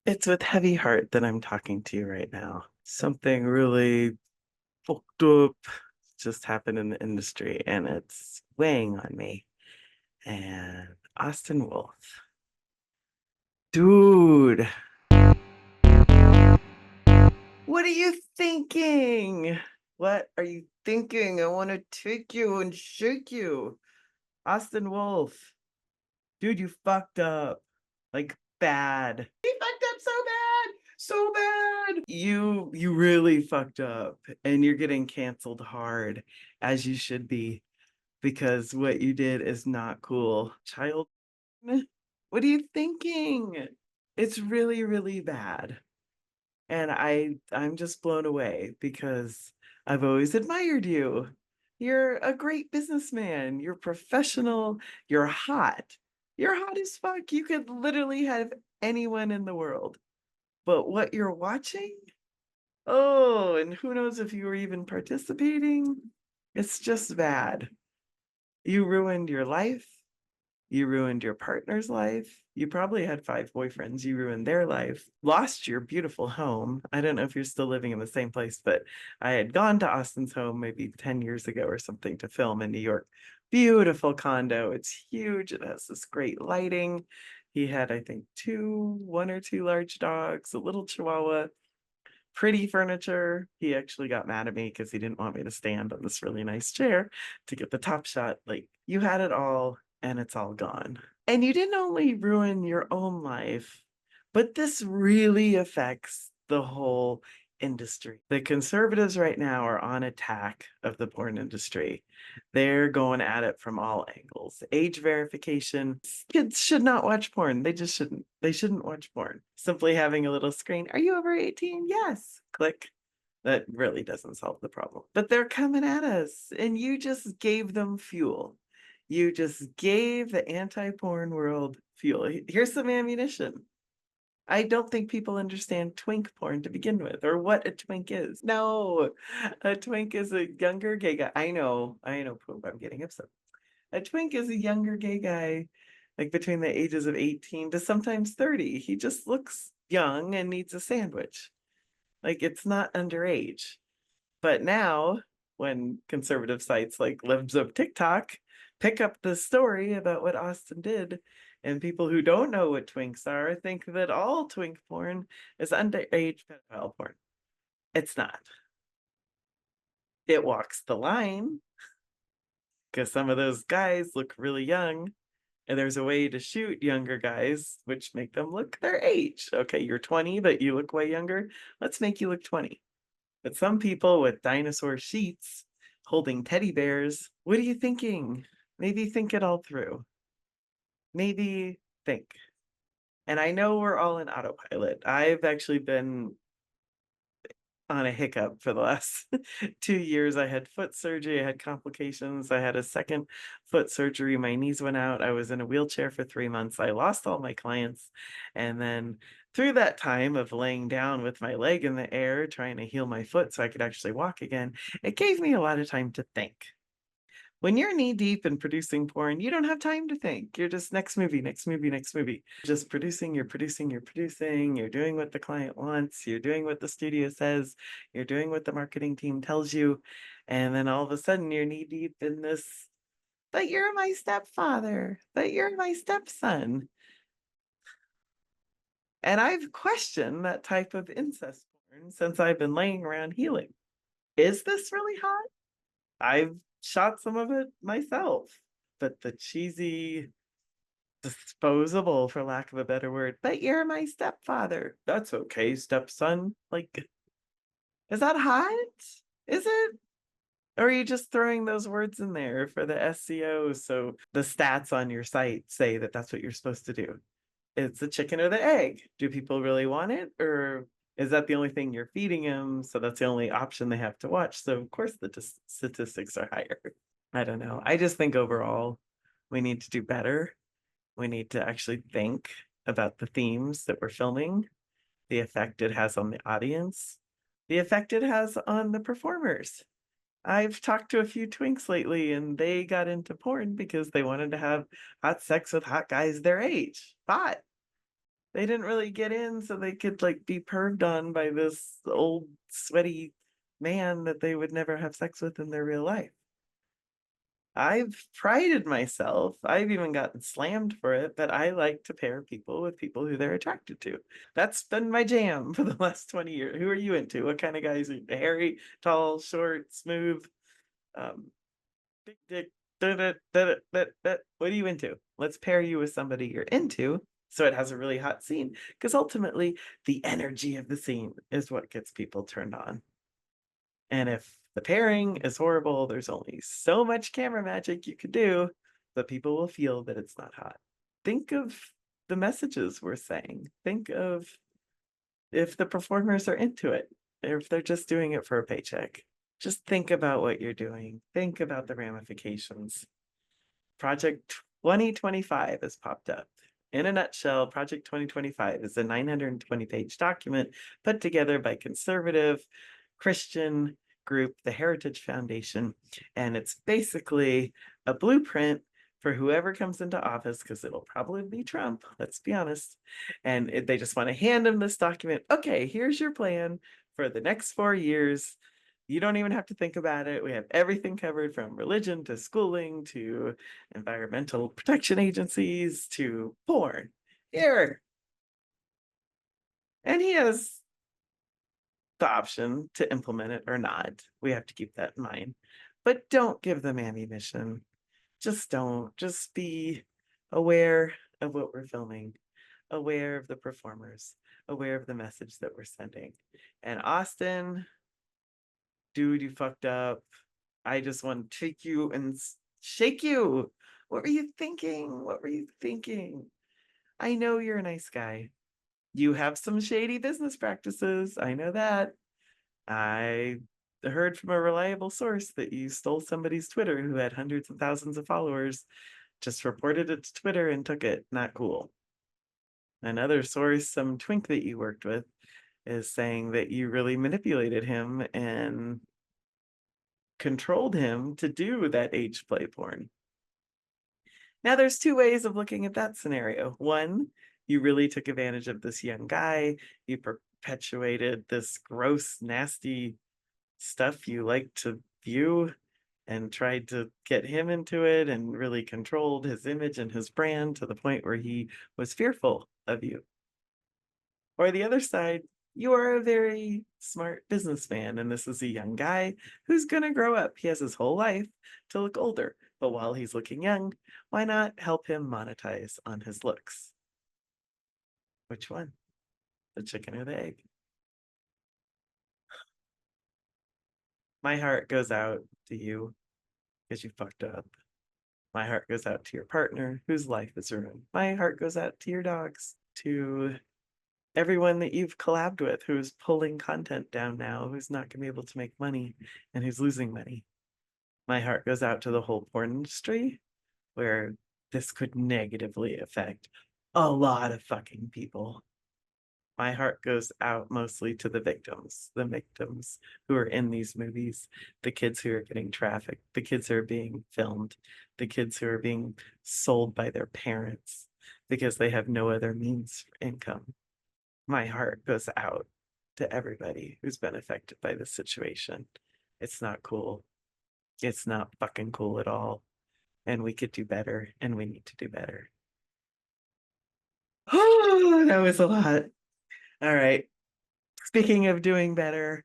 It's with heavy heart that I'm talking to you right now. Something really fucked up just happened in the industry and it's weighing on me. And Austin Wolf. Dude, what are you thinking? What are you thinking? I want to take you and shake you. Austin Wolf. Dude, you fucked up. Like bad. He fucked up so bad. So bad. You really fucked up and you're getting canceled hard as you should be because what you did is not cool. Child, what are you thinking? It's really, really bad. And I'm just blown away because I've always admired you. You're a great businessman. You're professional. You're hot. You're hot as fuck. You could literally have anyone in the world. But what you're watching? Oh, and who knows if you were even participating? It's just bad. You ruined your life. You ruined your partner's life. You probably had 5 boyfriends. You ruined their life, lost your beautiful home. I don't know if you're still living in the same place, but I had gone to Austin's home maybe 10 years ago or something to film in New York. Beautiful condo. It's huge. It has this great lighting. He had, I think, one or two large dogs, a little chihuahua, pretty furniture. He actually got mad at me because he didn't want me to stand on this really nice chair to get the top shot. Like, you had it all and it's all gone. And you didn't only ruin your own life, but this really affects the whole industry. The conservatives right now are on attack of the porn industry. They're going at it from all angles. Age verification. Kids should not watch porn. They just shouldn't. They shouldn't watch porn. Simply having a little screen. Are you over 18? Yes. Click. That really doesn't solve the problem. But they're coming at us, and you just gave them fuel. You just gave the anti-porn world fuel. Here's some ammunition. I don't think people understand twink porn to begin with, or what a twink is. No, a twink is a younger gay guy. I know, Poop, I'm getting upset. A twink is a younger gay guy, like between the ages of 18 to sometimes 30. He just looks young and needs a sandwich. Like, it's not underage. But now, when conservative sites like Libs of TikTok pick up the story about what Austin did, and people who don't know what twinks are think that all twink porn is underage pedophile porn. It's not. It walks the line because some of those guys look really young, and there's a way to shoot younger guys which make them look their age. Okay, you're 20, but you look way younger. Let's make you look 20. But some people with dinosaur sheets holding teddy bears, what are you thinking? Maybe think it all through. Maybe think. And I know we're all in autopilot. I've actually been on a hiccup for the last 2 years. I had foot surgery, I had complications, I had a second foot surgery, my knees went out, I was in a wheelchair for 3 months, I lost all my clients. And then through that time of laying down with my leg in the air, trying to heal my foot so I could actually walk again, it gave me a lot of time to think. When you're knee deep in producing porn, you don't have time to think. You're just next movie, next movie, next movie. Just producing, you're producing, you're producing, you're doing what the client wants, you're doing what the studio says, you're doing what the marketing team tells you. And then all of a sudden you're knee deep in this, but you're my stepfather, but you're my stepson. And I've questioned that type of incest porn since I've been laying around healing. Is this really hot? I've shot some of it myself, but the cheesy, disposable, for lack of a better word, but you're my stepfather. That's okay, stepson. Like, is that hot? Is it? Or are you just throwing those words in there for the SEO so the stats on your site say that that's what you're supposed to do? It's the chicken or the egg. Do people really want it? Or is that the only thing you're feeding them? So that's the only option they have to watch. So of course the statistics are higher. I don't know. I just think overall we need to do better. We need to actually think about the themes that we're filming, the effect it has on the audience, the effect it has on the performers. I've talked to a few twinks lately and they got into porn because they wanted to have hot sex with hot guys their age. Hot. They didn't really get in so they could like be perved on by this old sweaty man that they would never have sex with in their real life. I've prided myself, I've even gotten slammed for it, but I like to pair people with people who they're attracted to. That's been my jam for the last 20 years. Who are you into? What kind of guys are you? Hairy, tall, short, smooth, big dick? What are you into? Let's pair you with somebody you're into so it has a really hot scene, because ultimately the energy of the scene is what gets people turned on. And if the pairing is horrible, there's only so much camera magic you could do, but people will feel that it's not hot. Think of the messages we're saying. Think of if the performers are into it, or if they're just doing it for a paycheck. Just think about what you're doing. Think about the ramifications. Project 2025 has popped up. In a nutshell, Project 2025 is a 920-page document put together by conservative Christian group, the Heritage Foundation, and it's basically a blueprint for whoever comes into office, because it'll probably be Trump, let's be honest. And they just want to hand him this document. Okay, here's your plan for the next 4 years. You don't even have to think about it. We have everything covered, from religion to schooling to environmental protection agencies to porn. Here. And he has the option to implement it or not. We have to keep that in mind. But don't give them ammunition. Just don't. Just be aware of what we're filming, aware of the performers, aware of the message that we're sending. And Austin, dude, you fucked up. I just want to take you and shake you. What were you thinking? What were you thinking? I know you're a nice guy. You have some shady business practices. I know that. I heard from a reliable source that you stole somebody's Twitter who had hundreds of thousands of followers, just reported it to Twitter and took it. Not cool. Another source, some twink that you worked with, is saying that you really manipulated him and controlled him to do that age play porn. Now, there's two ways of looking at that scenario. One, you really took advantage of this young guy. You perpetuated this gross, nasty stuff you like to view and tried to get him into it and really controlled his image and his brand to the point where he was fearful of you. Or the other side, you are a very smart businessman, and this is a young guy who's going to grow up. He has his whole life to look older, but while he's looking young, why not help him monetize on his looks? Which one? The chicken or the egg? My heart goes out to you because you fucked up. My heart goes out to your partner whose life is ruined. My heart goes out to your dogs, to everyone that you've collabed with who's pulling content down now, who's not going to be able to make money and who's losing money. My heart goes out to the whole porn industry, where this could negatively affect a lot of fucking people. My heart goes out mostly to the victims who are in these movies, the kids who are getting trafficked, the kids who are being filmed, the kids who are being sold by their parents because they have no other means for income. My heart goes out to everybody who's been affected by this situation. It's not cool. It's not fucking cool at all. And we could do better, and we need to do better. Oh, that was a lot. All right. Speaking of doing better,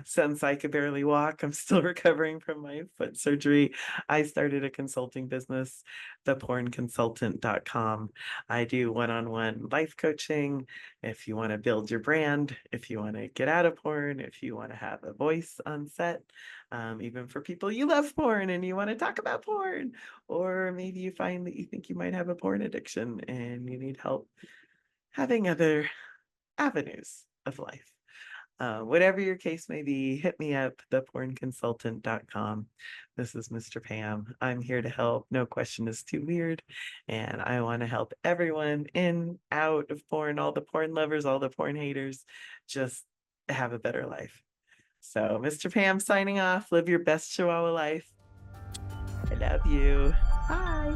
since I could barely walk, I'm still recovering from my foot surgery. I started a consulting business, thepornconsultant.com. I do one-on-one life coaching. If you want to build your brand, if you want to get out of porn, if you want to have a voice on set, even for people you love porn and you want to talk about porn, or maybe you find that you think you might have a porn addiction and you need help having other avenues of life. Whatever your case may be, hit me up, thepornconsultant.com. This is Mr. Pam. I'm here to help. No question is too weird. And I want to help everyone in, out of porn, all the porn lovers, all the porn haters, just have a better life. So, Mr. Pam signing off. Live your best Chihuahua life. I love you. Bye.